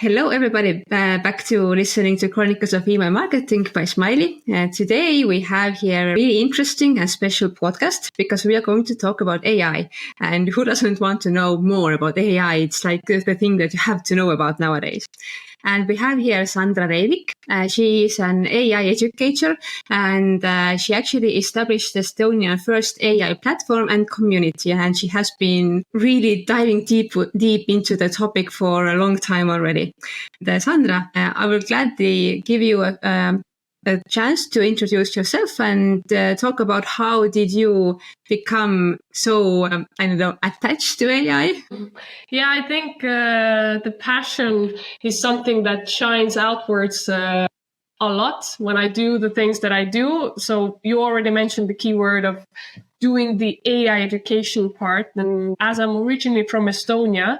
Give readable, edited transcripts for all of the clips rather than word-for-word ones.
Hello, everybody. Back to listening to Chronicles of Email Marketing by Smiley. Today we have here a really interesting and special podcast because we are going to talk about AI. And who doesn't want to know more about AI? It's like the thing that you have to know about nowadays. And we have here Sandra Reivik. She is an AI educator, and she actually established Estonia's first AI platform and community. And she has been really diving deep into the topic for a long time already. Sandra, I will gladly give you a chance to introduce yourself and talk about how did you become so, attached to AI? Yeah, I think the passion is something that shines outwards a lot when I do the things that I do. So you already mentioned the keyword of doing the AI education part. And as I'm originally from Estonia,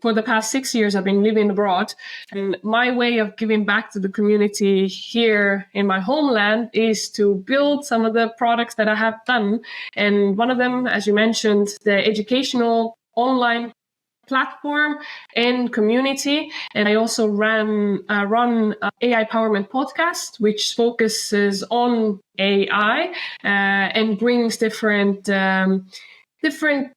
for the past 6 years, I've been living abroad, and my way of giving back to the community here in my homeland is to build some of the products that I have done. And one of them, as you mentioned, the educational online platform and community. And I also run AIPowerment Podcast, which focuses on AI and brings different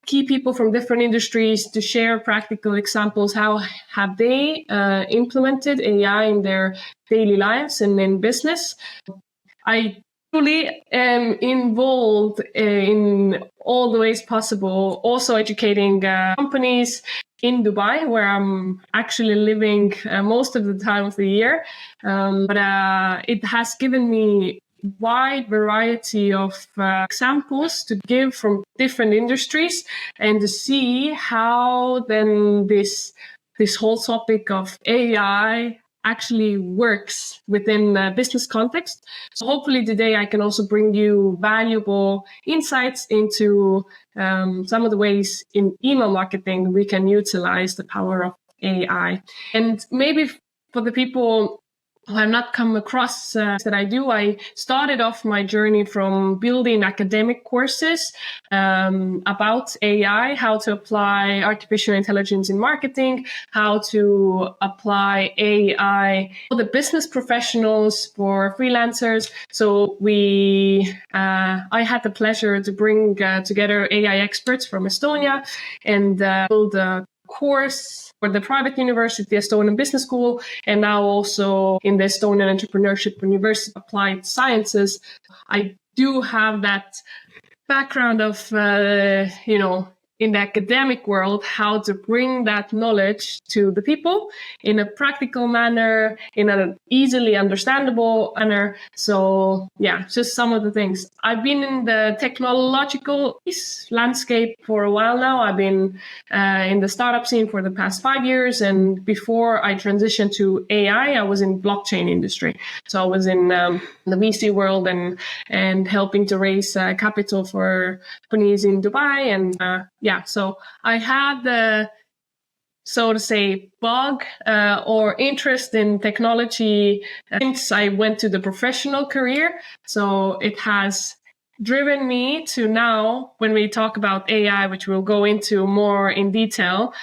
key people from different industries to share practical examples. How have they implemented AI in their daily lives and in business? I truly am involved in all the ways possible, also educating companies in Dubai, where I'm actually living most of the time of the year. But it has given me wide variety of examples to give from different industries and to see how then this whole topic of AI actually works within a business context. So hopefully today I can also bring you valuable insights into some of the ways in email marketing we can utilize the power of AI. And maybe for the people who have not come across that I started off my journey from building academic courses about AI, how to apply artificial intelligence in marketing, how to apply AI for the business professionals, for freelancers. So I had the pleasure to bring together AI experts from Estonia and build a course for the private university, Estonian Business School, and now also in the Estonian Entrepreneurship University Applied Sciences. I do have that background of, in the academic world, how to bring that knowledge to the people in a practical manner, in an easily understandable manner. So yeah, just some of the things. I've been in the technological landscape for a while now. I've been in the startup scene for the past 5 years. And before I transitioned to AI, I was in blockchain industry. So I was in the VC world and helping to raise capital for companies in Dubai. And so I had the, so to say, bug or interest in technology since I went to the professional career. So it has driven me to now, when we talk about AI, which we'll go into more in detail,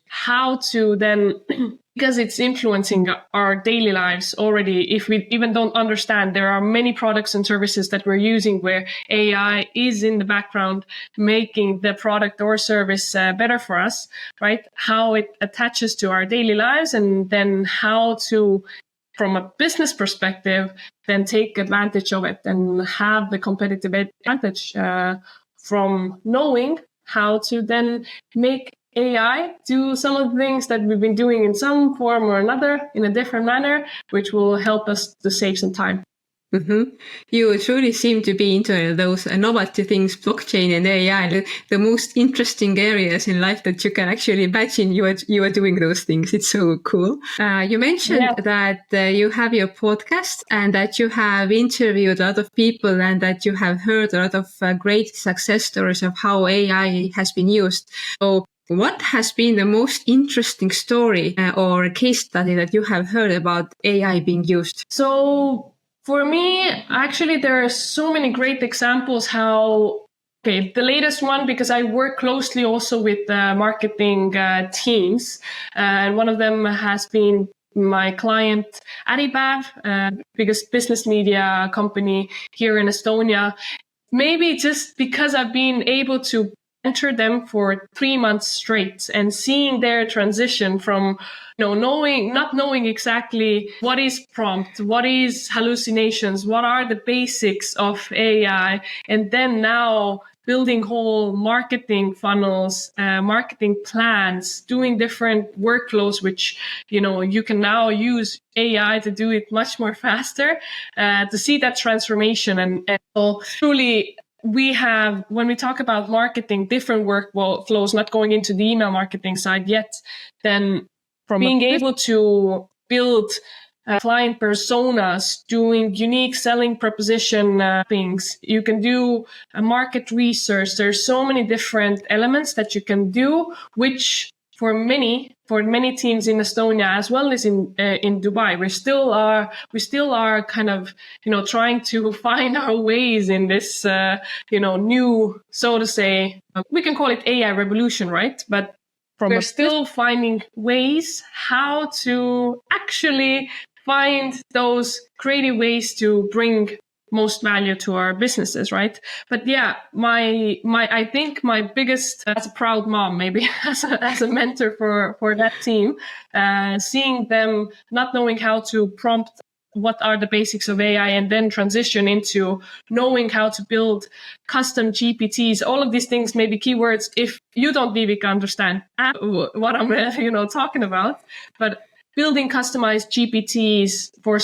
how to then, because it's influencing our daily lives already, if we even don't understand, there are many products and services that we're using where AI is in the background making the product or service better for us, right? How it attaches to our daily lives, and then how to, from a business perspective, then take advantage of it and have the competitive advantage from knowing how to then make AI do some of the things that we've been doing in some form or another in a different manner, which will help us to save some time. Mm-hmm. You truly seem to be into those innovative things, blockchain and AI, the most interesting areas in life that you can actually imagine you are doing those things. It's so cool. You mentioned that you have your podcast and that you have interviewed a lot of people and that you have heard a lot of great success stories of how AI has been used. So what has been the most interesting story or case study that you have heard about AI being used? So for me, actually, there are so many great examples how Okay, the latest one, because I work closely also with marketing teams, and one of them has been my client Äripäev, biggest business media company here in Estonia. Maybe just because I've been able to mentor them for 3 months straight and seeing their transition from not knowing exactly what is prompt, what is hallucinations, what are the basics of AI, and then now building whole marketing funnels, marketing plans, doing different workflows, which, you can now use AI to do it much more faster, to see that transformation. And so truly, we have, when we talk about marketing, different workflows, not going into the email marketing side yet, then being able to build client personas, doing unique selling proposition things. You can do a market research. There's so many different elements that you can do, which for many teams in Estonia as well as in Dubai, we still are kind of trying to find our ways in this new, so to say, we can call it AI revolution, right? But we're still finding ways how to actually find those creative ways to bring most value to our businesses, right? But yeah, I think my biggest, as a proud mom, maybe as a mentor for that team, seeing them not knowing how to prompt what are the basics of AI and then transition into knowing how to build custom GPTs, all of these things may be keywords if you don't, Vivek, understand what I'm talking about, but building customized GPTs for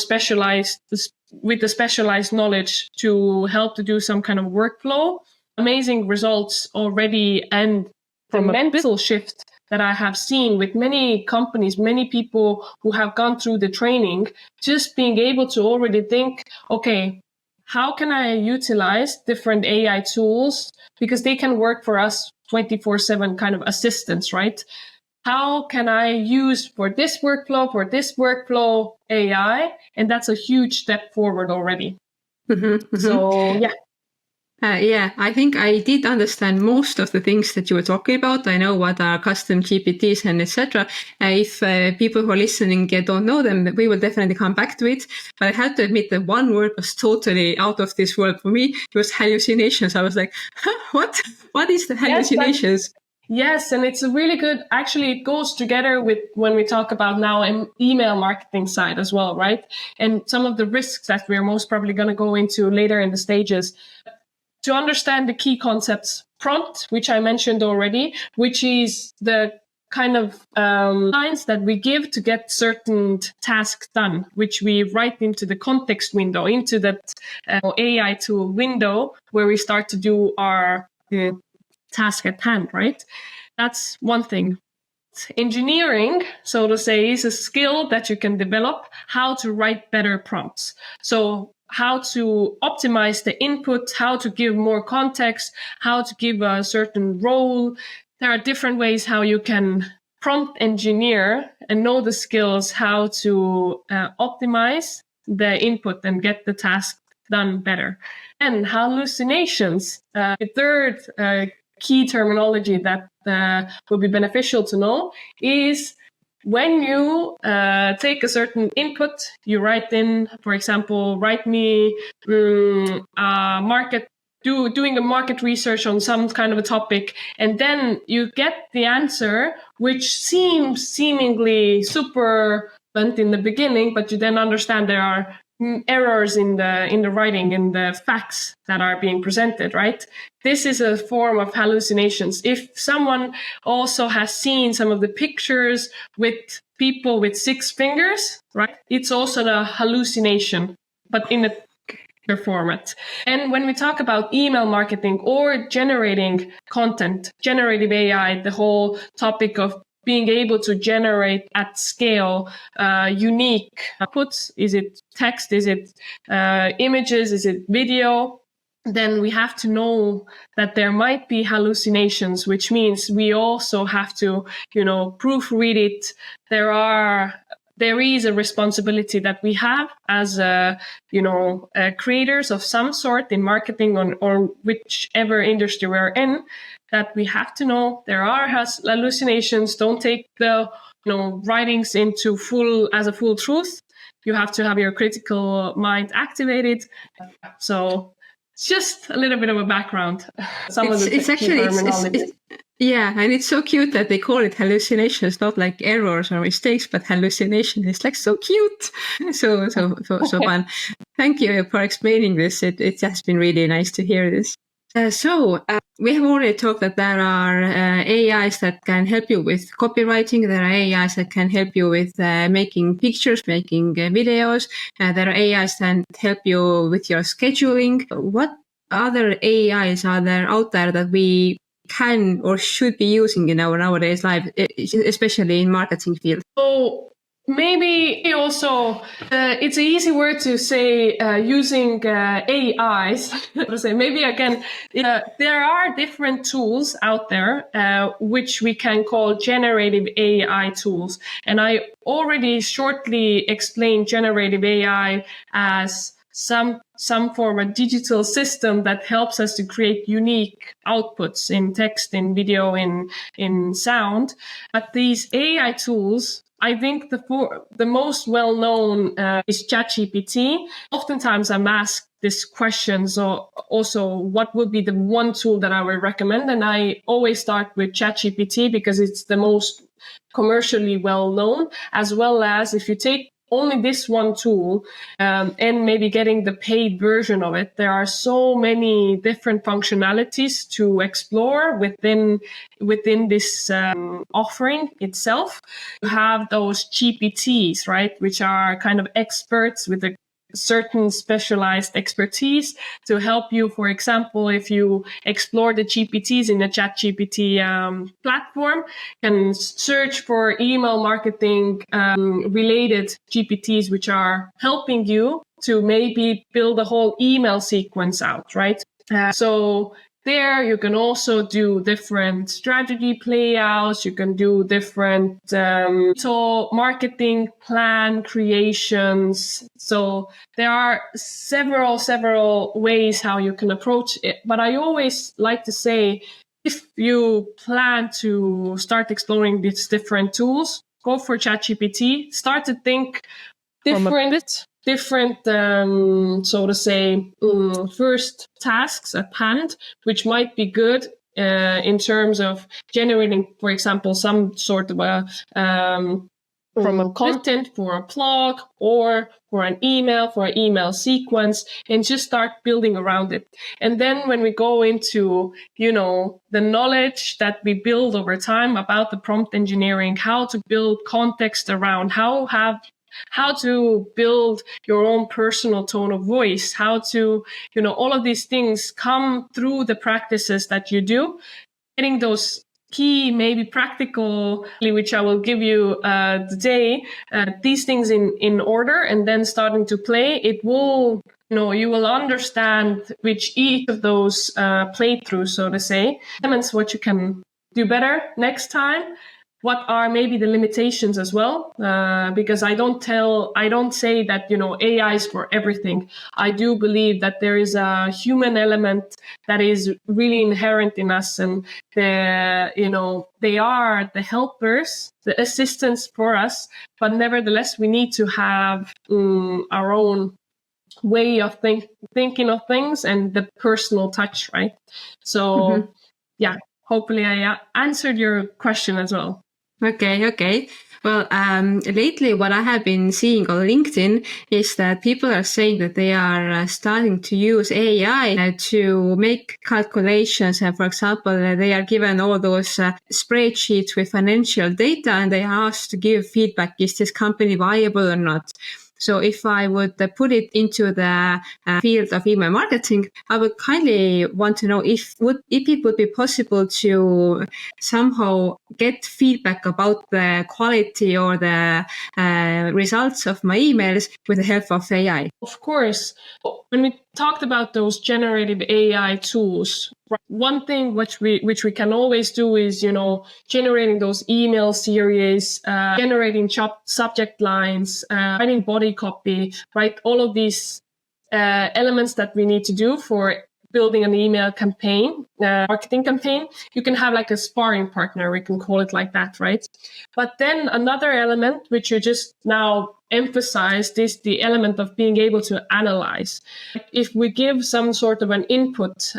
with the specialized knowledge to help to do some kind of workflow. Amazing results already, and from a mental shift that I have seen with many companies, many people who have gone through the training, just being able to already think, okay, how can I utilize different AI tools? Because they can work for us 24/7 kind of assistants, right? How can I use for this workflow AI? And that's a huge step forward already. So, yeah. Yeah, I think I did understand most of the things that you were talking about. I know what are custom GPTs and etc. If people who are listening don't know them, we will definitely come back to it. But I have to admit that one word was totally out of this world for me. It was hallucinations. I was like, what? What is the hallucinations? Yes, and it's a really good, actually, it goes together with when we talk about now an email marketing side as well, right? And some of the risks that we're most probably going to go into later in the stages. To understand the key concepts, prompt, which I mentioned already, which is the kind of lines that we give to get certain tasks done, which we write into the context window, into that AI tool window where we start to do our task at hand, right? That's one thing. Engineering, so to say, is a skill that you can develop, how to write better prompts. So how to optimize the input, how to give more context, how to give a certain role. There are different ways how you can prompt engineer and know the skills, how to optimize the input and get the task done better. And hallucinations, the third key terminology that will be beneficial to know is when you take a certain input, you write in, for example, write me doing a market research on some kind of a topic, and then you get the answer, which seems seemingly super blunt in the beginning, but you then understand there are errors in the writing, in the facts that are being presented, right? This is a form of hallucinations. If someone also has seen some of the pictures with people with 6 fingers, right? It's also a hallucination, but in a format. And when we talk about email marketing or generating content, generative AI, the whole topic of being able to generate at scale unique outputs, is it text, is it images, is it video, then we have to know that there might be hallucinations, which means we also have to, proofread it. There are there is a responsibility that we have as creators of some sort in marketing or whichever industry we're in, that we have to know there are hallucinations. Don't take the writings as a full truth. You have to have your critical mind activated. So it's just a little bit of a background. Yeah, and it's so cute that they call it hallucinations, not like errors or mistakes, but hallucination. It's like so cute, so fun. Thank you for explaining this. It has been really nice to hear this. We have already talked that there are AIs that can help you with copywriting. There are AIs that can help you with making pictures, making videos. There are AIs that help you with your scheduling. What other AIs are there out there that we can or should be using in our nowadays life, especially in marketing field? So maybe also, it's an easy word to say using AIs. Maybe again, there are different tools out there which we can call generative AI tools. And I already shortly explained generative AI as some form of digital system that helps us to create unique outputs in text, in video, in sound. But these AI tools, I think the most well-known is ChatGPT. Oftentimes I'm asked this question, so also what would be the one tool that I would recommend? And I always start with ChatGPT because it's the most commercially well-known, as well as if you take only this one tool and maybe getting the paid version of it, there are so many different functionalities to explore within this offering itself. You have those GPTs, right, which are kind of experts with a certain specialized expertise to help you. For example, if you explore the GPTs in the ChatGPT platform, can search for email marketing related GPTs, which are helping you to maybe build a whole email sequence out, right? So there you can also do different strategy playouts. You can do different marketing plan creations. So there are several ways how you can approach it. But I always like to say, if you plan to start exploring these different tools, go for ChatGPT. Start to think different, so to say, first tasks at hand, which might be good in terms of generating, for example, some sort of from a content for a blog or for an email sequence, and just start building around it. And then when we go into, the knowledge that we build over time about the prompt engineering, how to build context around, how to build your own personal tone of voice, how to, all of these things come through the practices that you do, getting those key, maybe practical, which I will give you today, these things in order, and then starting to play, it will, you will understand which each of those playthroughs, so to say, elements what you can do better next time. What are maybe the limitations as well? Because I don't say that, AI is for everything. I do believe that there is a human element that is really inherent in us, and they are the helpers, the assistants for us. But nevertheless, we need to have our own way of thinking of things and the personal touch, right? So, yeah, hopefully I answered your question as well. Okay. Well, lately what I have been seeing on LinkedIn is that people are saying that they are starting to use AI to make calculations. And for example, they are given all those spreadsheets with financial data, and they are asked to give feedback. Is this company viable or not? So if I would put it into the field of email marketing, I would kindly want to know if it would be possible to somehow get feedback about the quality or the results of my emails with the help of AI. Of course. When we talked about those generative AI tools, One thing which we can always do is, generating those email series, generating subject lines, writing body copy, right? All of these elements that we need to do for building an email campaign, marketing campaign. You can have like a sparring partner, we can call it like that, right? But then another element which you just now emphasized is the element of being able to analyze. If we give some sort of an input,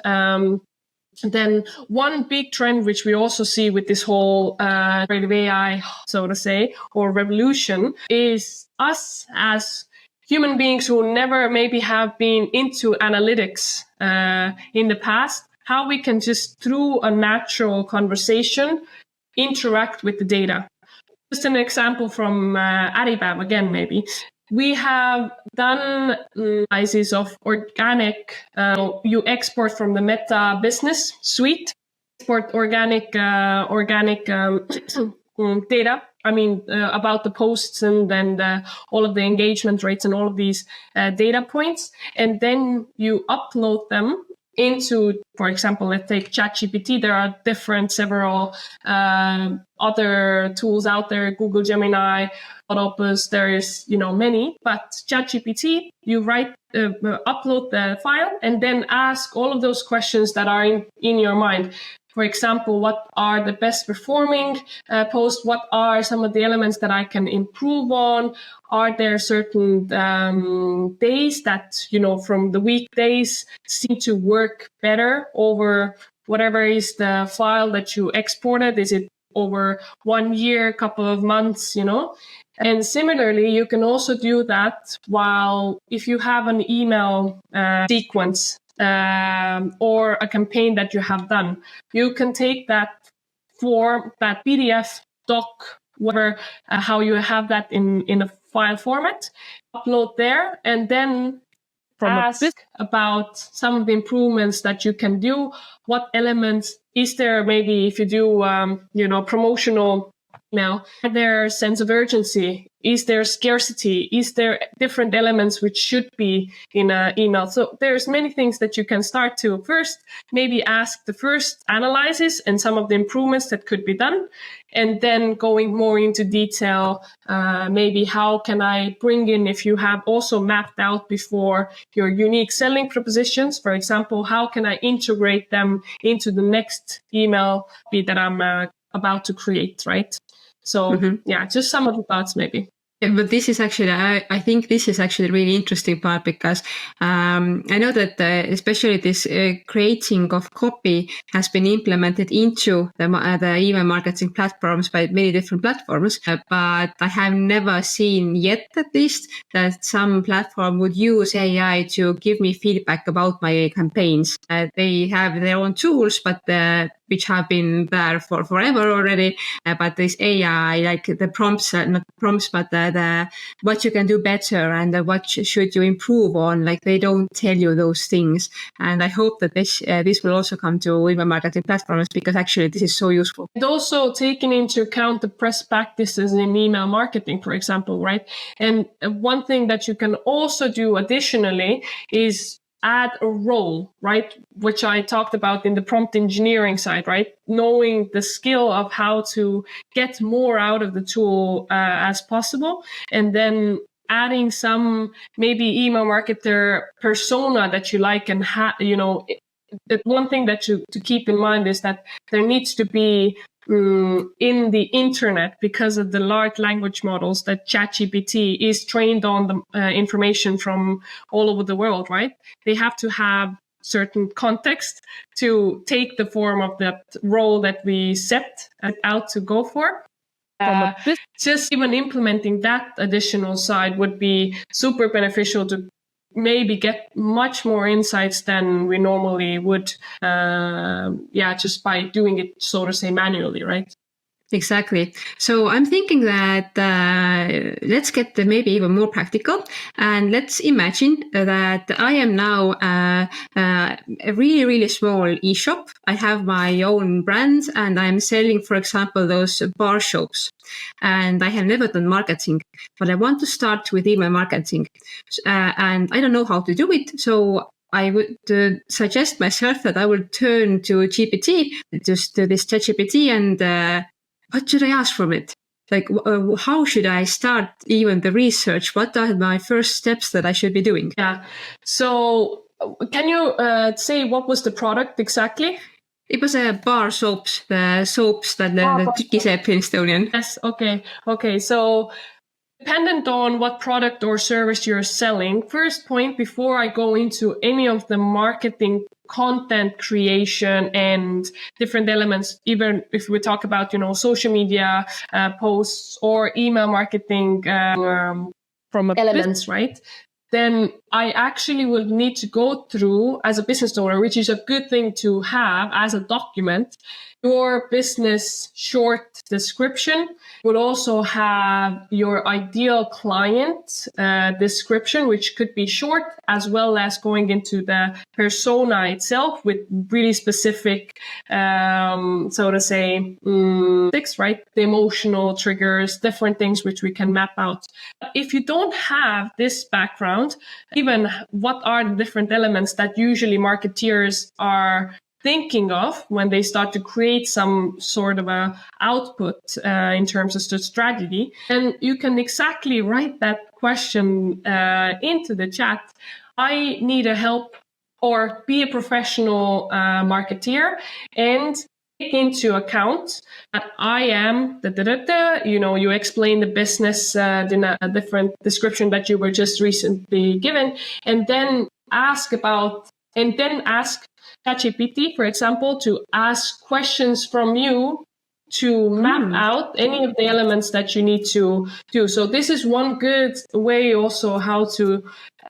then one big trend which we also see with this whole creative AI, so to say, or revolution, is us as human beings who never maybe have been into analytics in the past, how we can just through a natural conversation interact with the data. Just an example from Äripäev again, maybe. We have done analysis of organic, you export from the Meta Business Suite, export organic data. I mean, about the posts and then all of the engagement rates and all of these data points. And then you upload them into, for example, let's take ChatGPT. There are several other tools out there, Google Gemini, Opus, there is, many, but ChatGPT, you upload the file and then ask all of those questions that are in your mind. For example, what are the best performing posts? What are some of the elements that I can improve on? Are there certain days that, from the weekdays seem to work better over whatever is the file that you exported? Is it over 1 year, couple of months, And similarly, you can also do that if you have an email sequence, or a campaign that you have done, you can take that form, that PDF doc, whatever, how you have that in a file format, upload there, and then ask about some of the improvements that you can do. What elements is there? Maybe if you do, promotional email, are there sense of urgency? Is there scarcity? Is there different elements which should be in an email? So there's many things that you can start to first maybe ask the first analysis and some of the improvements that could be done. And then going more into detail, maybe how can I bring in, if you have also mapped out before your unique selling propositions, for example, how can I integrate them into the next email that I'm about to create, right? So just some of the thoughts maybe. Yeah, but this is actually, I think this is actually a really interesting part because I know that especially this creating of copy has been implemented into the email marketing platforms by many different platforms, but I have never seen yet, at least, that some platform would use AI to give me feedback about my campaigns. They have their own tools, but which have been there for forever already. But this AI, like the prompts, not prompts, but what you can do better and what should you improve on, like they don't tell you those things. And I hope that this will also come to email marketing platforms, because actually this is so useful. And also taking into account the best practices in email marketing, for example, right? And one thing that you can also do additionally is add a role, right? Which I talked about in the prompt engineering side, right? Knowing the skill of how to get more out of the tool as possible. And then adding some maybe email marketer persona that you like and the one thing that to keep in mind is that there needs to be in the internet, because of the large language models that ChatGPT is trained on the information from all over the world, right? They have to have certain context to take the form of that role that we set out to go for. Just even implementing that additional side would be super beneficial to maybe get much more insights than we normally would, just by doing it, so to say, manually, right? Exactly. So I'm thinking that let's get maybe even more practical, and let's imagine that I am now a really, really small e-shop. I have my own brand and I'm selling, for example, those bar shows. And I have never done marketing, but I want to start with email marketing. And I don't know how to do it. So I would suggest myself that I would turn to GPT, just to this ChatGPT, and what should I ask from it? Like, how should I start even the research? What are my first steps that I should be doing? Yeah. So can you say what was the product exactly? It was a bar soaps, the soaps that the tikiseb in Estonian. Yes. Okay. So dependent on what product or service you're selling, first point before I go into any of the marketing content creation and different elements, even if we talk about, social media posts or email marketing from elements, right? Then I actually will need to go through as a business owner, which is a good thing to have as a document, your business short description. Will also have your ideal client description, which could be short, as well as going into the persona itself with really specific, so to say, right? The emotional triggers, different things which we can map out. If you don't have this background, even what are the different elements that usually marketeers are thinking of when they start to create some sort of a output in terms of the strategy, and you can exactly write that question into the chat. I need a help or be a professional marketeer and take into account that I am you explain the business in a different description that you were just recently given, and then ask ChatGPT, for example, to ask questions from you to map out any of the elements that you need to do. So this is one good way also how to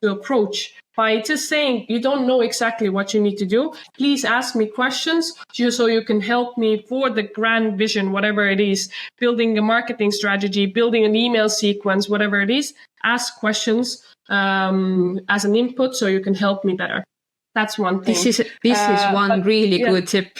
approach. By just saying you don't know exactly what you need to do, please ask me questions just so you can help me for the grand vision, whatever it is, building a marketing strategy, building an email sequence, whatever it is. Ask questions as an input so you can help me better. That's one thing. This is one really good tip.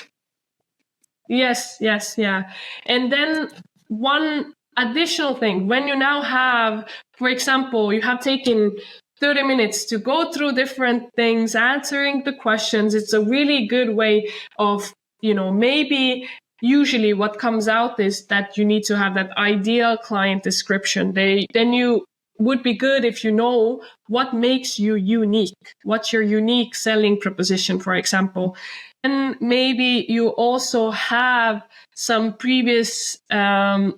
Yes, yeah. And then one additional thing, when you now have, for example, you have taken 30 minutes to go through different things, answering the questions, it's a really good way of, maybe usually what comes out is that you need to have that ideal client description. Then you would be good if you know what makes you unique, what's your unique selling proposition, for example. And maybe you also have some previous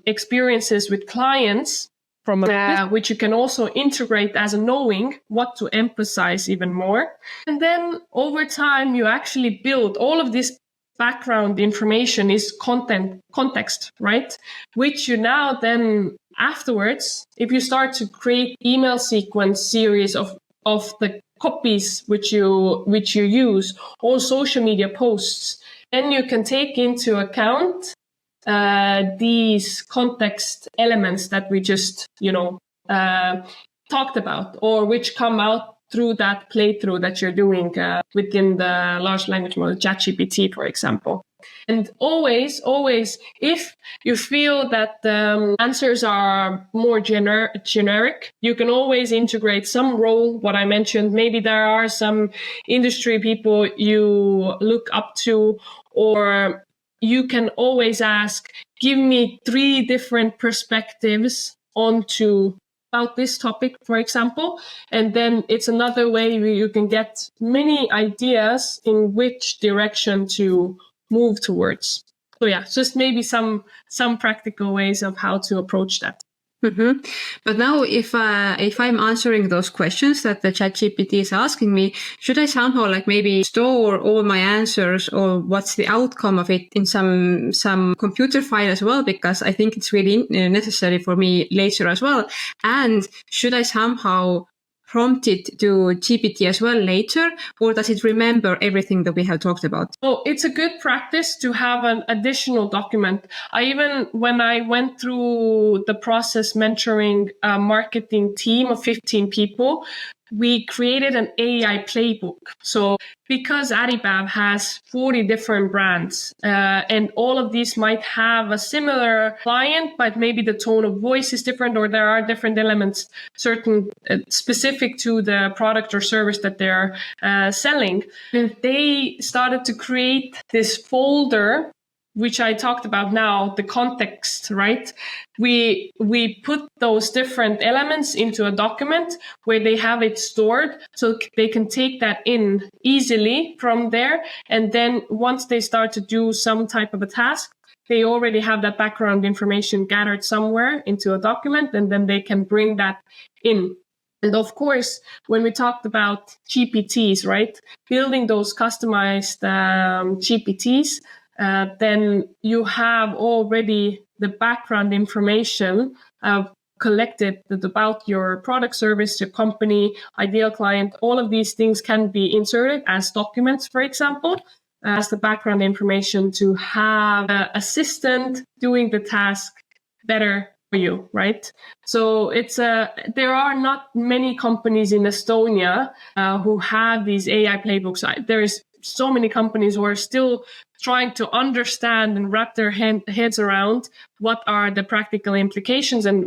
experiences with clients from which you can also integrate as a knowing what to emphasize even more. And then over time, you actually build all of this background information is context, right? Which you now then afterwards, if you start to create email sequence series of the copies which you use, all social media posts, then you can take into account these context elements that we just talked about, or which come out through that playthrough that you're doing within the large language model ChatGPT, for example. And always, if you feel that the answers are more generic, you can always integrate some role, what I mentioned. Maybe there are some industry people you look up to, or you can always ask, give me 3 different perspectives onto about this topic, for example. And then it's another way where you can get many ideas in which direction to move towards. So yeah, just maybe some practical ways of how to approach that. Mm-hmm. But now if I'm answering those questions that the ChatGPT is asking me, should I somehow like maybe store all my answers, or what's the outcome of it in some computer file as well? Because I think it's really necessary for me later as well. And should I somehow prompt it to GPT as well later, or does it remember everything that we have talked about? Oh, it's a good practice to have an additional document. When I went through the process mentoring a marketing team of 15 people, we created an AI playbook. So because Äripäev has 40 different brands, and all of these might have a similar client, but maybe the tone of voice is different, or there are different elements, certain specific to the product or service that they're selling. And they started to create this folder, which I talked about now, the context, right? We put those different elements into a document where they have it stored, so they can take that in easily from there. And then once they start to do some type of a task, they already have that background information gathered somewhere into a document, and then they can bring that in. And of course, when we talked about GPTs, right, building those customized GPTs, then you have already the background information collected about your product, service, your company, ideal client. All of these things can be inserted as documents, for example, as the background information to have an assistant doing the task better for you, right? So there are not many companies in Estonia who have these AI playbooks. There is so many companies who are still trying to understand and wrap their heads around what are the practical implications. And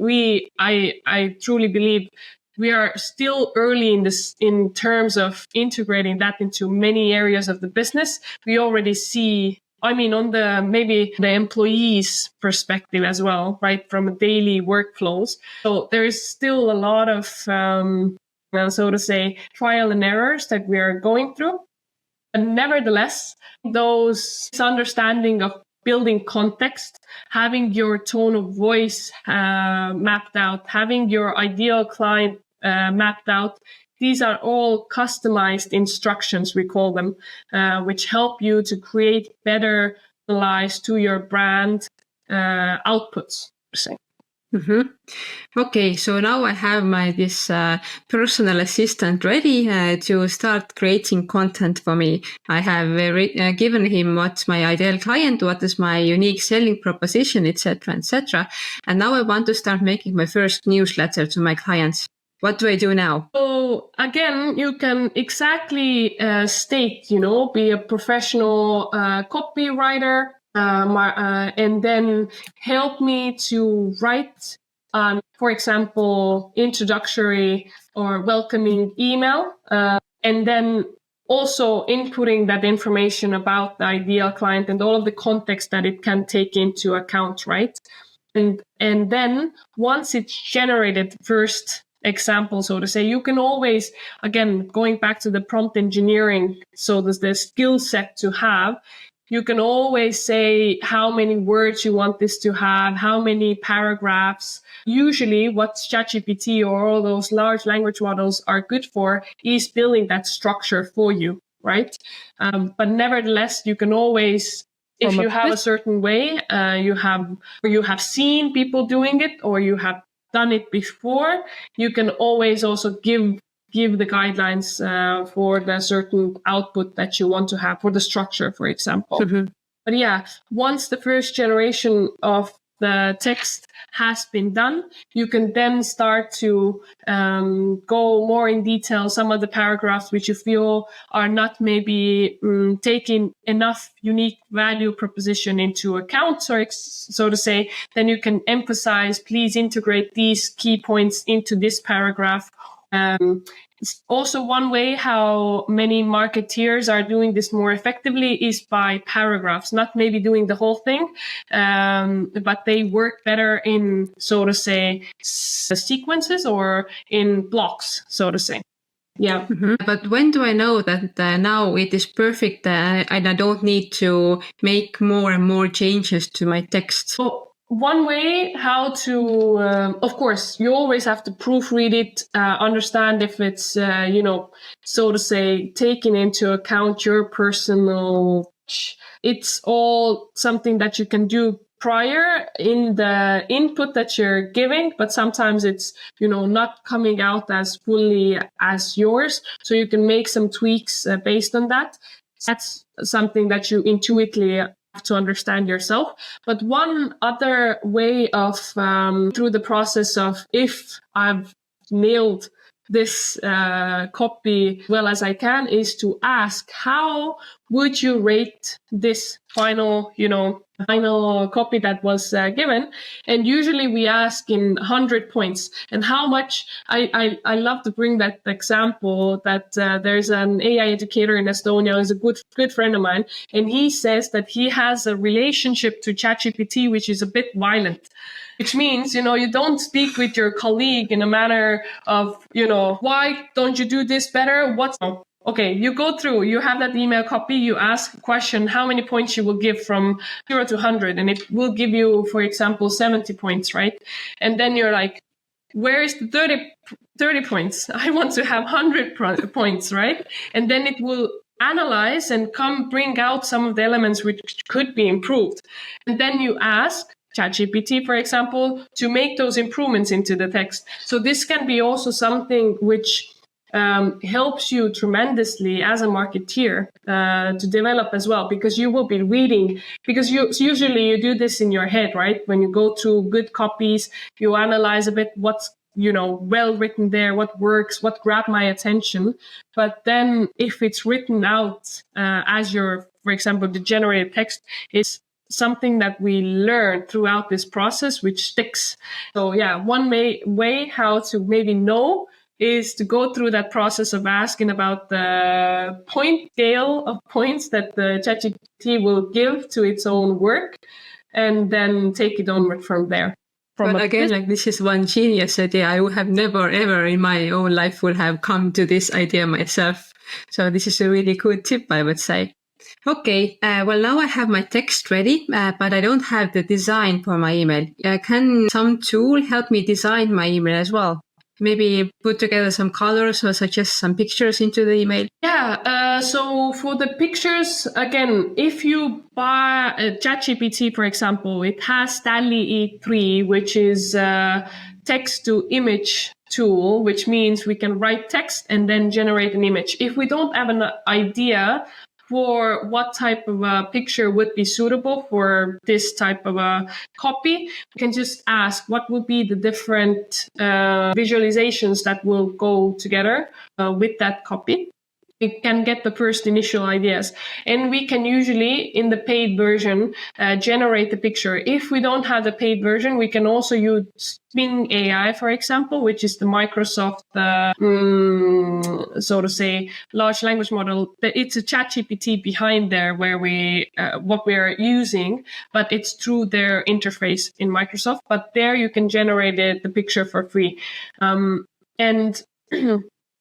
I truly believe we are still early in this in terms of integrating that into many areas of the business. We already see, I mean, on maybe the employees' perspective as well, right, from daily workflows. So there is still a lot of, so to say, trial and errors that we are going through. But nevertheless, those understanding of building context, having your tone of voice mapped out, having your ideal client mapped out, these are all customized instructions, we call them, which help you to create better lies to your brand outputs, per se. Mm-hmm. Okay, so now I have this personal assistant ready to start creating content for me. I have given him what's my ideal client, what is my unique selling proposition, etc., etc. And now I want to start making my first newsletter to my clients. What do I do now? So again, you can exactly state, be a professional copywriter, and then help me to write, for example, introductory or welcoming email, and then also inputting that information about the ideal client and all of the context that it can take into account, right? And then once it's generated first example, so to say, you can always, again, going back to the prompt engineering, so there's the skill set to have, you can always say how many words you want this to have, how many paragraphs. Usually what ChatGPT or all those large language models are good for is building that structure for you, right? But nevertheless, you can always, if you have a certain way, you have seen people doing it, or you have done it before, you can always also give the guidelines for the certain output that you want to have for the structure, for example. Mm-hmm. But yeah, once the first generation of the text has been done, you can then start to go more in detail some of the paragraphs which you feel are not maybe taking enough unique value proposition into account, so to say. Then you can emphasize, please integrate these key points into this paragraph. It's also one way how many marketeers are doing this more effectively is by paragraphs, not maybe doing the whole thing, but they work better in, so to say, sequences or in blocks, so to say. Yeah. Mm-hmm. But when do I know that now it is perfect and I don't need to make more and more changes to my text? So one way how to, of course, you always have to proofread it, understand if it's, so to say, taking into account your personal. It's all something that you can do prior in the input that you're giving, but sometimes it's, not coming out as fully as yours. So you can make some tweaks based on that. That's something that you intuitively have to understand yourself. But one other way of through the process of, if I've nailed this copy as well as I can is to ask, how would you rate this final copy that was given? And usually we ask in 100 points. And how much, I love to bring that example that there's an AI educator in Estonia who's a good friend of mine. And he says that he has a relationship to ChatGPT, which is a bit violent. Which means, you don't speak with your colleague in a manner of, why don't you do this better? Okay, you go through, you have that email copy, you ask a question, how many points you will give from 0 to 100, and it will give you, for example, 70 points, right? And then you're like, where is the 30 points? I want to have 100 points, right? And then it will analyze and bring out some of the elements which could be improved. And then you ask ChatGPT, for example, to make those improvements into the text. So this can be also something which helps you tremendously as a marketeer to develop as well, because you will be reading, because usually you do this in your head, right? When you go through good copies, you analyze a bit what's well written there, what works, what grabbed my attention. But then if it's written out as for example, the generated text is something that we learn throughout this process, which sticks. So yeah, one way how to maybe know is to go through that process of asking about the point scale of points that the ChatGPT will give to its own work, and then take it onward from there. But again, this is one genius idea. I would have never, ever in my own life would have come to this idea myself. So this is a really good tip, I would say. Okay, well, now I have my text ready, but I don't have the design for my email. Can some tool help me design my email as well? Maybe put together some colors or suggest some pictures into the email? Yeah, so for the pictures, again, if you buy a ChatGPT, for example, it has DALL-E 3, which is a text-to-image tool, which means we can write text and then generate an image. If we don't have an idea for what type of a picture would be suitable for this type of a copy, we can just ask what would be the different visualizations that will go together with that copy. We can get the first initial ideas, and we can usually in the paid version generate the picture. If we don't have the paid version, we can also use Bing AI, for example, which is the Microsoft, so to say, large language model. It's a ChatGPT behind there where what we are using, but it's through their interface in Microsoft. But there you can generate the picture for free. And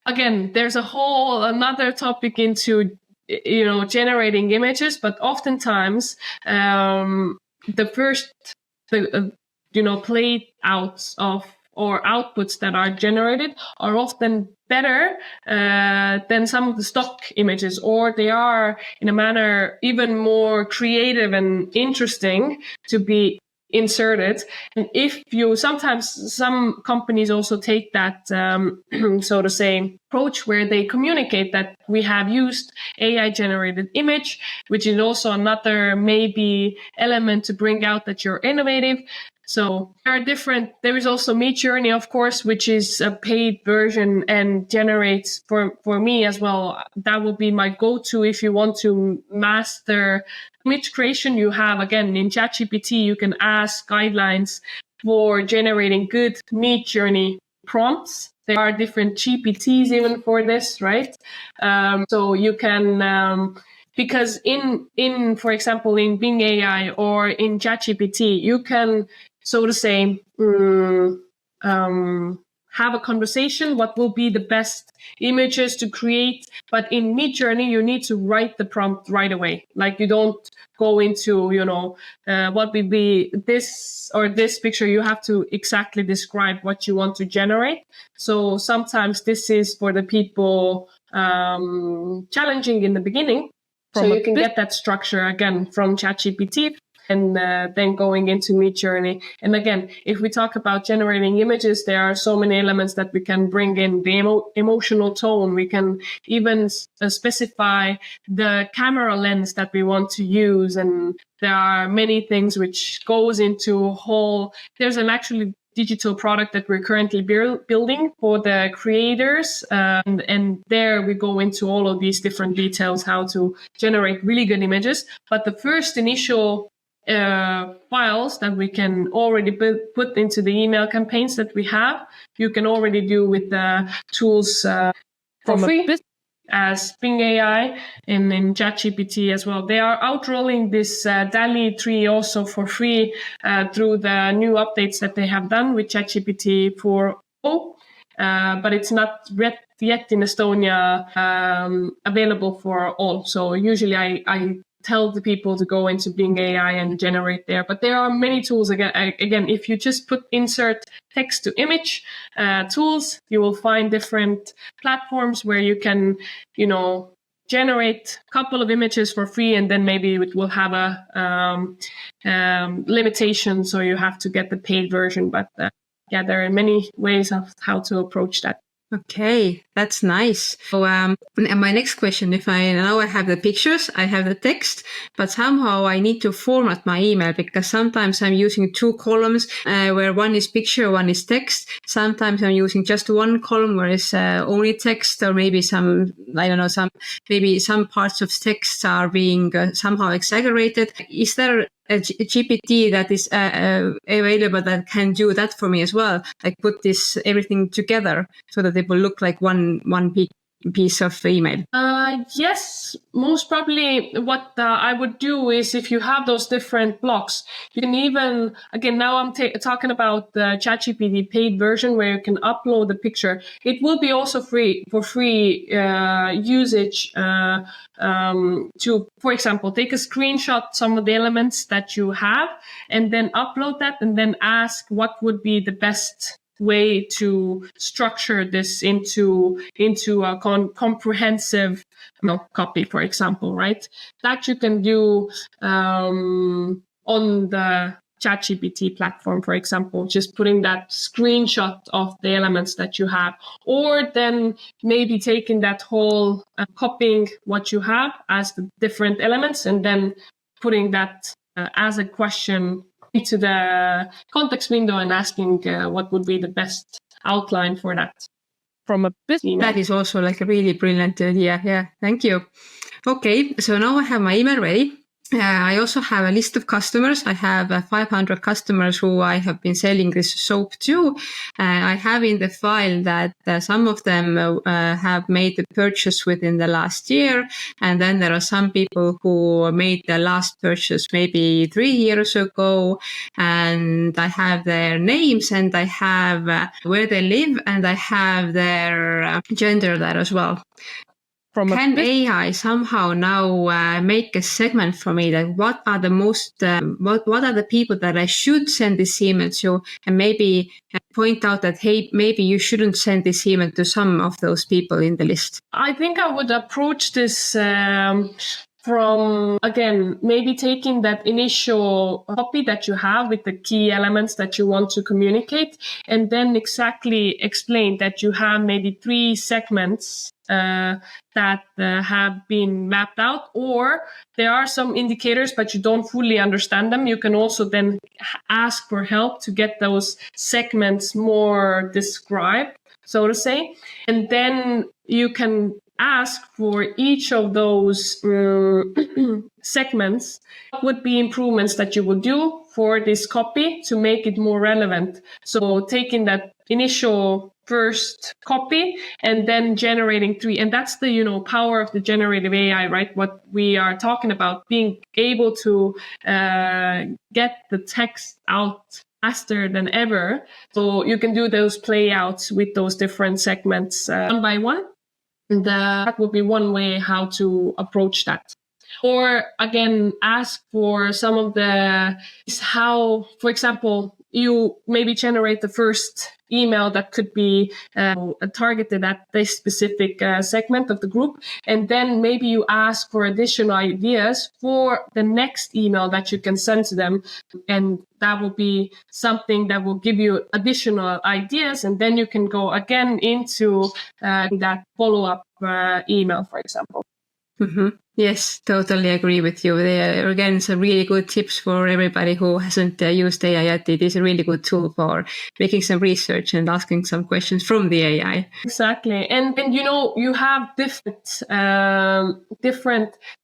again, there's another topic into, generating images, but oftentimes the first, played outs of or outputs that are generated are often better than some of the stock images, or they are in a manner even more creative and interesting to be inserted. And sometimes some companies also take that, so to say, approach where they communicate that we have used AI generated image, which is also another maybe element to bring out that you're innovative. So there is also Midjourney, of course, which is a paid version and generates for me as well. That will be my go-to if you want to master image creation. You have, again, in ChatGPT, you can ask guidelines for generating good Midjourney prompts. There are different GPTs even for this, right? So you can, because in, for example, in Bing AI or in ChatGPT, you can, so to say, have a conversation, what will be the best images to create. But in Midjourney, you need to write the prompt right away. Like you don't go into, what will be this or this picture. You have to exactly describe what you want to generate. So sometimes this is for the people challenging in the beginning. So you can get that structure again from ChatGPT. And then going into Midjourney. And again, if we talk about generating images, there are so many elements that we can bring in. The emotional tone. We can even specify the camera lens that we want to use. And there are many things which goes into there's an actually digital product that we're currently building for the creators. And there we go into all of these different details, how to generate really good images. But the first initial files that we can already put into the email campaigns that we have, you can already do with the tools for free, as Bing AI and in ChatGPT as well. They are outrolling this DALL-E 3 also for free through the new updates that they have done with ChatGPT 4.0, but it's not yet in Estonia available for all. So usually I tell the people to go into Bing AI and generate there. But there are many tools. Again, if you just insert text to image tools, you will find different platforms where you can, generate a couple of images for free, and then maybe it will have a limitation, so you have to get the paid version. But there are many ways of how to approach that. Okay, that's nice. So, and my next question, I have the pictures, I have the text, but somehow I need to format my email, because sometimes I'm using two columns where one is picture, one is text. Sometimes I'm using just one column where it's only text, or maybe maybe some parts of text are being somehow exaggerated. Is there a GPT that is available that can do that for me as well? Like put everything together so that it will look like one piece of email. Yes, most probably what I would do is, if you have those different blocks, you can even, again, now I'm talking about the ChatGPT paid version where you can upload the picture. It will be also free usage to, for example, take a screenshot some of the elements that you have and then upload that, and then ask what would be the best way to structure this into a comprehensive copy, for example, right? That you can do on the ChatGPT platform, for example, just putting that screenshot of the elements that you have, or then maybe taking that whole copying what you have as the different elements and then putting that as a question into the context window and asking what would be the best outline for that. From a business. That is also like a really brilliant idea. Yeah, thank you. Okay, so now I have my email ready. I also have a list of customers. I have 500 customers who I have been selling this soap to. I have in the file that some of them have made the purchase within the last year. And then there are some people who made the last purchase maybe 3 years ago. And I have their names, and I have where they live, and I have their gender there as well. Can AI somehow now make a segment for me that what are the most, what are the people that I should send this email to, and maybe point out that, hey, maybe you shouldn't send this email to some of those people in the list? I think I would approach this from, again, maybe taking that initial copy that you have with the key elements that you want to communicate, and then exactly explain that you have maybe 3 segments that have been mapped out, or there are some indicators but you don't fully understand them. You can also then ask for help to get those segments more described, so to say, and then you can ask for each of those segments what would be improvements that you would do for this copy to make it more relevant. So taking that initial first copy and then generating 3. And that's the, power of the generative AI, right? What we are talking about, being able to get the text out faster than ever. So you can do those playouts with those different segments one by one. And that would be one way how to approach that. Or again, ask for some of how, for example, you maybe generate the first email that could be targeted at this specific segment of the group. And then maybe you ask for additional ideas for the next email that you can send to them. And that will be something that will give you additional ideas. And then you can go again into that follow-up email, for example. Mm-hmm. Yes, totally agree with you. They are, again, some really good tips for everybody who hasn't used AI yet. It is a really good tool for making some research and asking some questions from the AI. Exactly. And you have different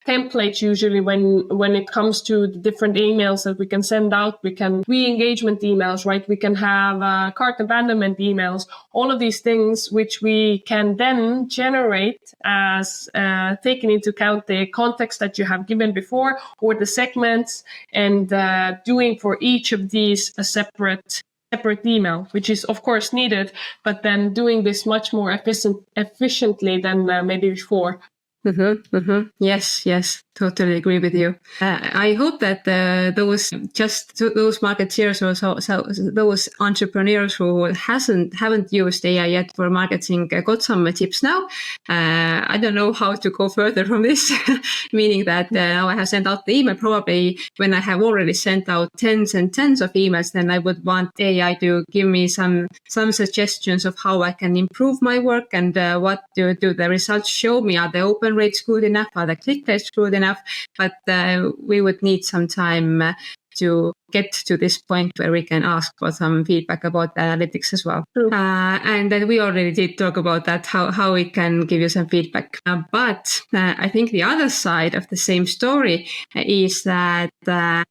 templates usually when it comes to the different emails that we can send out. We can re-engagement emails, right? We can have cart abandonment emails, all of these things which we can then generate as taking into account the context that you have given before or the segments, and doing for each of these a separate email, which is of course needed, but then doing this much more efficiently than maybe before. Yes, totally agree with you. I hope that those marketeers or those entrepreneurs who haven't used AI yet for marketing got some tips now. I don't know how to go further from this, meaning that now I have sent out the email. Probably when I have already sent out tens and tens of emails, then I would want AI to give me some suggestions of how I can improve my work and what do the results show me. Are the open rates good enough? Are the click rates good enough? But we would need some time to get to this point where we can ask for some feedback about the analytics as well. And then we already did talk about that, how we can give you some feedback. But I think the other side of the same story is that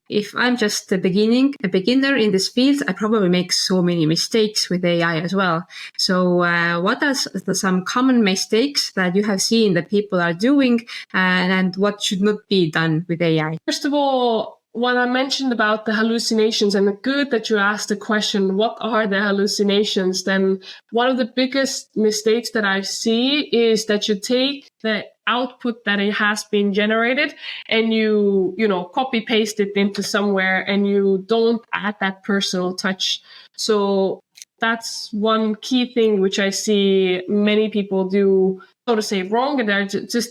if I'm just a beginner in this field, I probably make so many mistakes with AI as well. So what are some common mistakes that you have seen that people are doing, and what should not be done with AI? First of all, what I mentioned about the hallucinations, and good that you asked the question, what are the hallucinations? Then one of the biggest mistakes that I see is that you take the output that it has been generated and you copy paste it into somewhere and you don't add that personal touch. So that's one key thing which I see many people do, so to say, wrong, and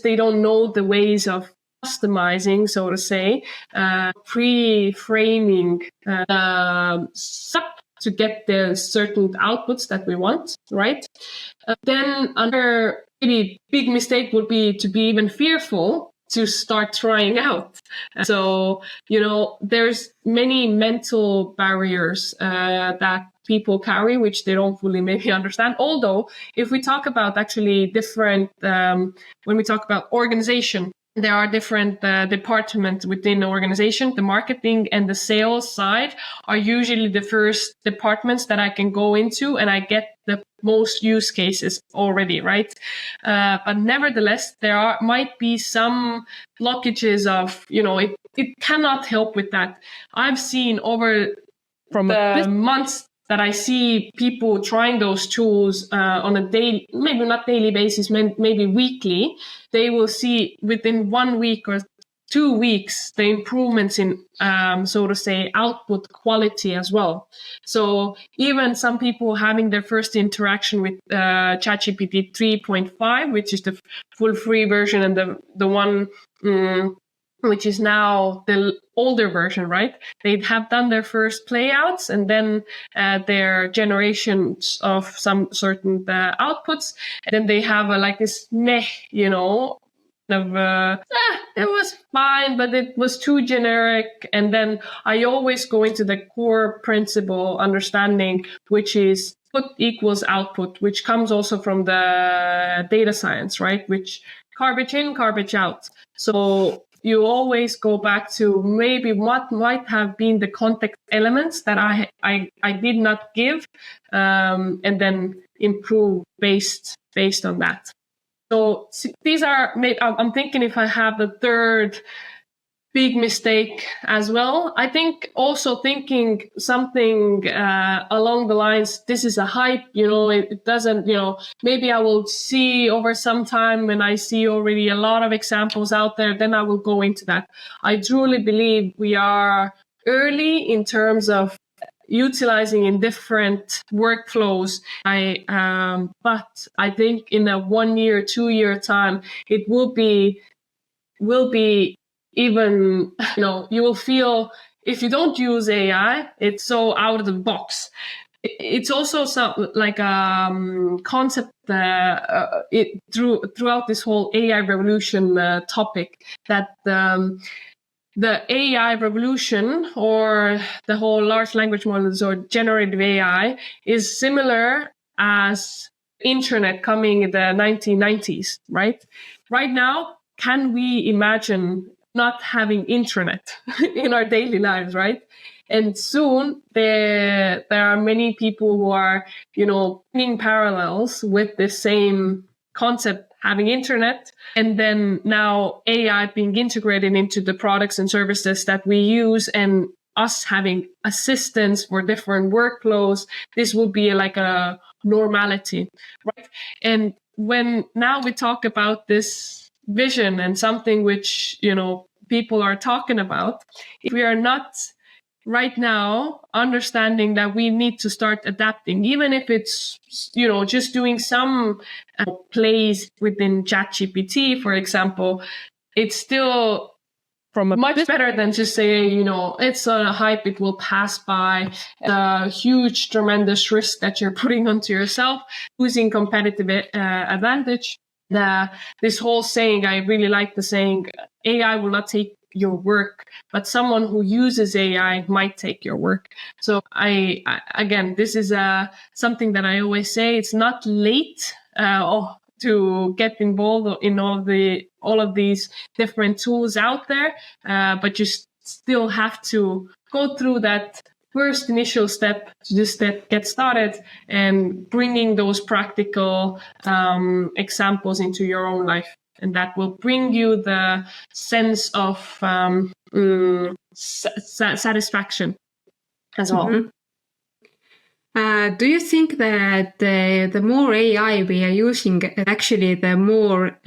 they don't know the ways of customizing, so to say, pre-framing to get the certain outputs that we want, right? Then another really big mistake would be to be even fearful to start trying out. So, there's many mental barriers that people carry, which they don't fully maybe understand. Although, if we talk about actually different, when we talk about organization, there are different departments within the organization. The marketing and the sales side are usually the first departments that I can go into, and I get the most use cases already, right? But nevertheless, there might be some blockages of, it cannot help with that. I've seen over the months that I see people trying those tools on a daily, maybe not daily basis, maybe weekly, they will see within 1 week or 2 weeks the improvements in, so to say, output quality as well. So even some people having their first interaction with ChatGPT 3.5, which is the full free version, and the one which is now the older version, right? They have done their first playouts and then their generations of some certain outputs. And then they have this meh, it was fine, but it was too generic. And then I always go into the core principle understanding, which is put equals output, which comes also from the data science, right? Which garbage in, garbage out. So you always go back to maybe what might have been the context elements that I did not give, and then improve based on that. So these are, I'm thinking if I have the third big mistake as well. I think also thinking something along the lines, this is a hype, it doesn't, maybe I will see over some time when I see already a lot of examples out there, then I will go into that. I truly believe we are early in terms of utilizing in different workflows. But I think in a 1 year, 2 year time, it will be even, you will feel, if you don't use AI, it's so out of the box. it's also like a concept throughout this whole AI revolution topic, that the AI revolution, or the whole large language models or generative AI, is similar as internet coming in the 1990s, right? Right now, can we imagine not having internet in our daily lives, right? And soon there are many people who are, bringing parallels with the same concept, having internet, and then now AI being integrated into the products and services that we use, and us having assistance for different workflows. This will be like a normality, right? And when now we talk about this vision and something which, people are talking about, if we are not right now understanding that we need to start adapting, even if it's, just doing some plays within ChatGPT, for example, it's still much better than just saying, it's a hype, it will pass by, a huge, tremendous risk that you're putting onto yourself, losing competitive advantage. This whole saying, I really like the saying, AI will not take your work, but someone who uses AI might take your work. So I again, this is something that I always say, it's not late to get involved in all of these different tools out there, but you still have to go through that first initial step to just get started and bringing those practical examples into your own life. And that will bring you the sense of satisfaction as well. Mm-hmm. Do you think that the more AI we are using, actually the more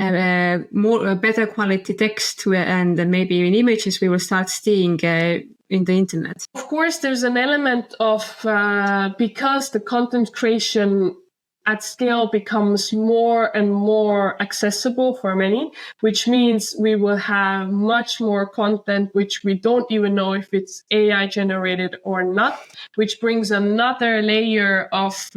better quality text and maybe even images we will start seeing in the internet? Of course, there's an element of because the content creation at scale becomes more and more accessible for many, which means we will have much more content which we don't even know if it's AI generated or not, which brings another layer of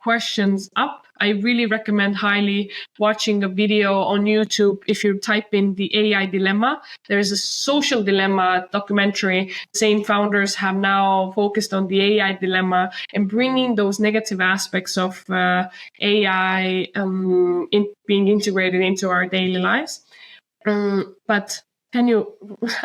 questions up. I really recommend highly watching a video on YouTube. If you type in the AI dilemma, there is a social dilemma documentary. Same founders have now focused on the AI dilemma and bringing those negative aspects of AI being integrated into our daily lives. But can you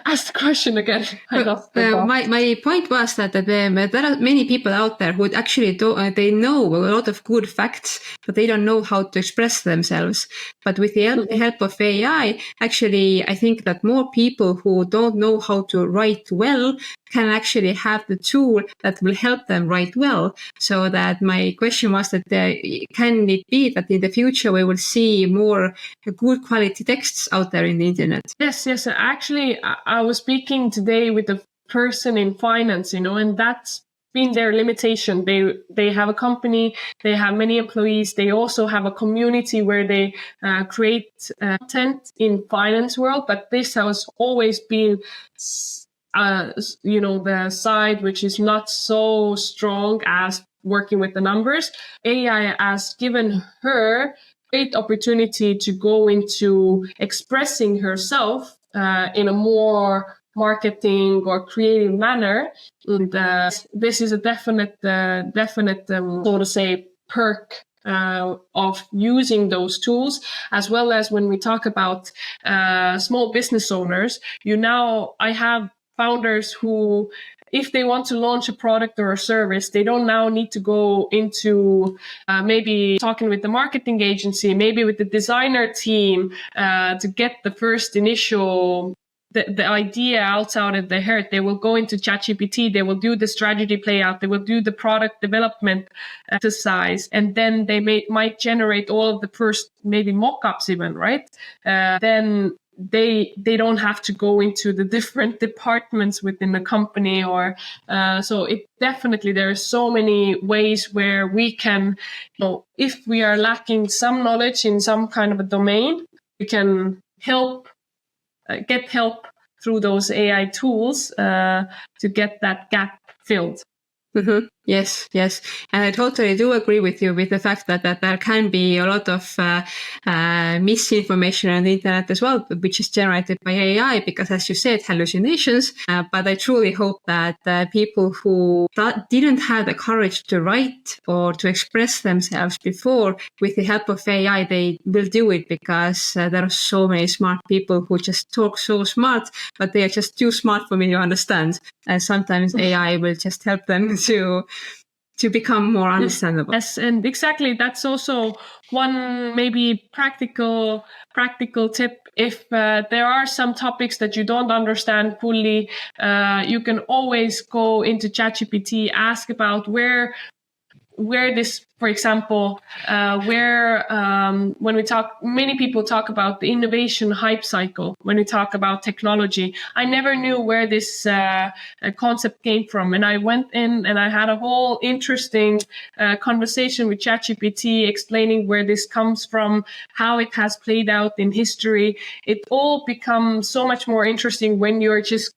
ask the question again? My point was that there are many people out there who actually they know a lot of good facts, but they don't know how to express themselves. But with the help of AI, actually, I think that more people who don't know how to write well can actually have the tool that will help them write well. So that my question was that can it be that in the future we will see more good quality texts out there in the internet? Yes. Actually, I was speaking today with a person in finance, and that's been their limitation. They have a company, they have many employees, they also have a community where they create content in finance world, but this has always been the side which is not so strong as working with the numbers. AI has given her great opportunity to go into expressing herself in a more marketing or creative manner. And this is a definite so to say, perk of using those tools, as well as when we talk about small business owners. I have founders who, if they want to launch a product or a service, they don't now need to go into maybe talking with the marketing agency, maybe with the designer team to get the first initial the idea out of their head. They will go into ChatGPT, they will do the strategy play out, they will do the product development exercise, and then they might generate all of the first maybe mock-ups even, right? Then they don't have to go into the different departments within the company, or so it definitely, there are so many ways where we can, if we are lacking some knowledge in some kind of a domain, we can get help through those AI tools to get that gap filled. Mm-hmm. Yes, yes. And I totally do agree with you with the fact that there can be a lot of misinformation on the internet as well, which is generated by AI, because as you said, hallucinations. But I truly hope that people who didn't have the courage to write or to express themselves before, with the help of AI, they will do it, because there are so many smart people who just talk so smart, but they are just too smart for me to understand. And sometimes AI will just help them to become more understandable. Yes, and exactly, that's also one maybe practical tip. If there are some topics that you don't understand fully, you can always go into ChatGPT, ask about where this, for example, when we talk, many people talk about the innovation hype cycle. When we talk about technology, I never knew where this concept came from. And I went in and I had a whole interesting conversation with ChatGPT, explaining where this comes from, how it has played out in history. It all becomes so much more interesting when you're just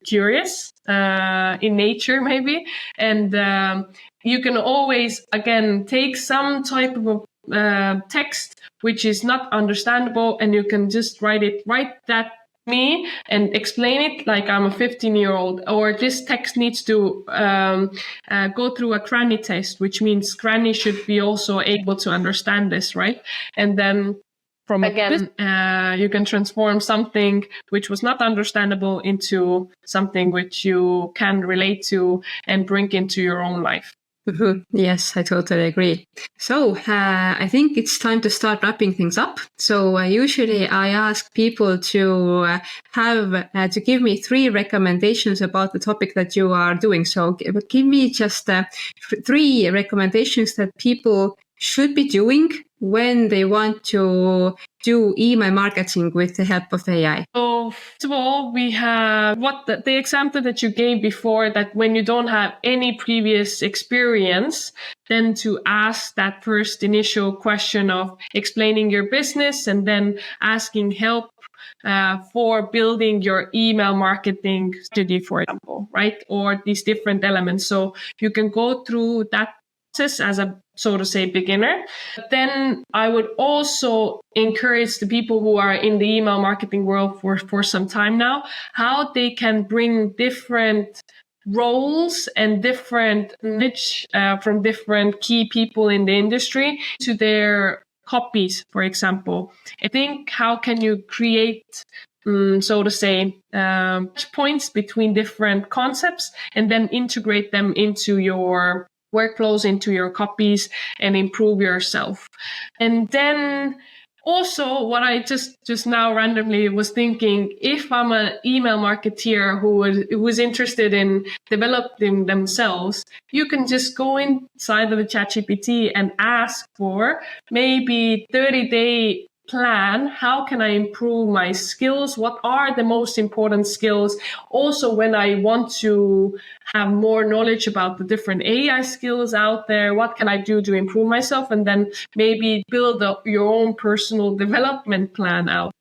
curious in nature, maybe. And you can always, again, take some type of text which is not understandable, and you can just write that me and explain it like I'm a 15-year-old, or this text needs to go through a Granny test, which means Granny should be also able to understand this, right? And then from again, you can transform something which was not understandable into something which you can relate to and bring into your own life. Mm-hmm. Yes, I totally agree. So I think it's time to start wrapping things up. So usually I ask people to to give me 3 recommendations about the topic that you are doing. So give me just 3 recommendations that people should be doing when they want to do email marketing with the help of AI. So first of all, we have the example that you gave before, that when you don't have any previous experience, then to ask that first initial question of explaining your business, and then asking help for building your email marketing strategy, for example, right? Or these different elements. So you can go through that process as a, so to say, beginner. But then I would also encourage the people who are in the email marketing world for some time now, how they can bring different roles and different niche from different key people in the industry to their copies, for example. I think, how can you create, so to say, points between different concepts and then integrate them into your workflows, into your copies, and improve yourself. And then also, what I just now randomly was thinking, if I'm an email marketeer who was interested in developing themselves, you can just go inside of the ChatGPT and ask for maybe 30-day plan. How can I improve my skills? What are the most important skills? Also, when I want to have more knowledge about the different AI skills out there, what can I do to improve myself? And then maybe build up your own personal development plan out.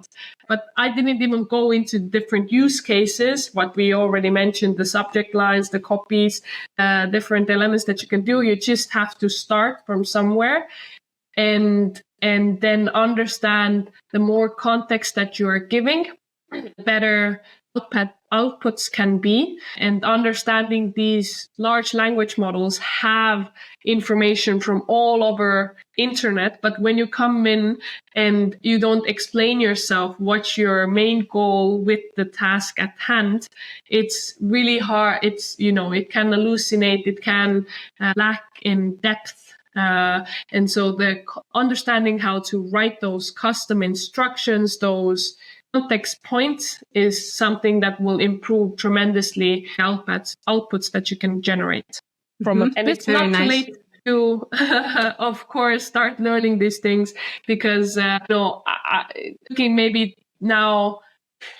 But I didn't even go into different use cases, what we already mentioned, the subject lines, the copies, different elements that you can do. You just have to start from somewhere and then understand the more context that you are giving, better outputs can be. And understanding these large language models have information from all over internet, but when you come in and you don't explain yourself what's your main goal with the task at hand, it's really hard. It's, it can hallucinate, it can lack in depth. And so the understanding how to write those custom instructions, those context points, is something that will improve tremendously outputs that you can generate from it. And it's not too late to, of course, start learning these things, because, looking maybe now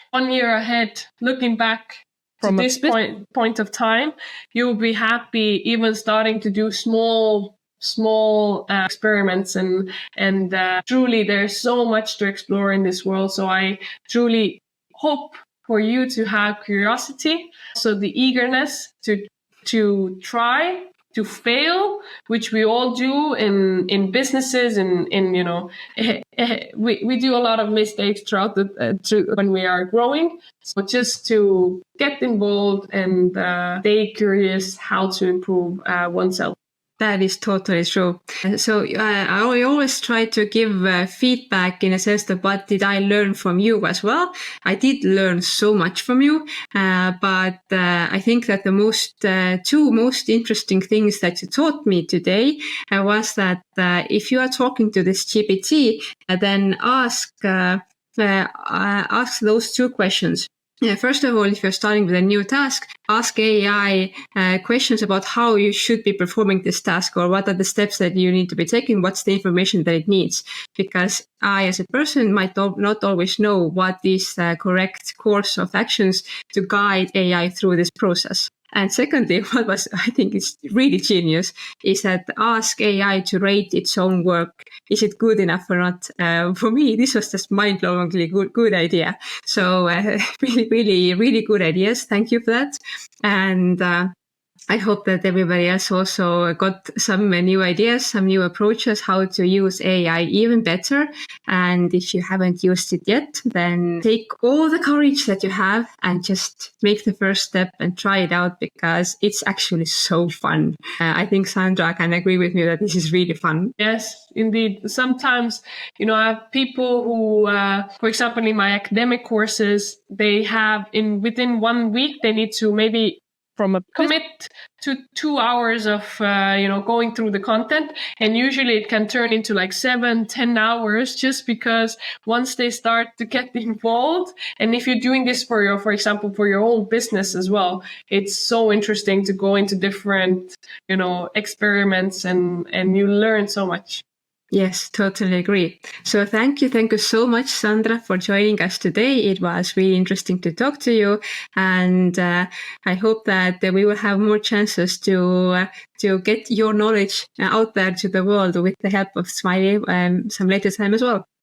1 year ahead, looking back from this point of time, you'll be happy even starting to do small experiments, and truly there's so much to explore in this world. So I truly hope for you to have curiosity, so the eagerness to try, to fail, which we all do in businesses, and you know, we do a lot of mistakes throughout when we are growing. So just to get involved and stay curious how to improve oneself. That is totally true. So I always try to give feedback in a sense that what did I learn from you as well. I did learn so much from you, but I think that the two most interesting things that you taught me today was that if you are talking to this GPT, then ask those two questions. First of all, if you're starting with a new task, ask AI questions about how you should be performing this task, or what are the steps that you need to be taking, what's the information that it needs. Because I, as a person, might not always know what is the correct course of actions to guide AI through this process. And secondly, what was, I think is really genius, is that ask AI to rate its own work. Is it good enough or not? For me, this was just mind-blowingly good idea. So really good ideas. Thank you for that. And I hope that everybody else also got some new ideas, some new approaches, how to use AI even better. And if you haven't used it yet, then take all the courage that you have and just make the first step and try it out, because it's actually so fun. I think Sandra can agree with me that this is really fun. Yes, indeed. Sometimes, you know, I have people who, for example, in my academic courses, they have within 1 week, they need to maybe commit to 2 hours of, going through the content. And usually it can turn into like 7-10 hours, just because once they start to get involved, and if you're doing this for example, for your own business as well, it's so interesting to go into different, experiments, and you learn so much. Yes, totally agree. So thank you so much, Sandra, for joining us today. It was really interesting to talk to you, and I hope that we will have more chances to get your knowledge out there to the world with the help of Smiley some later time as well.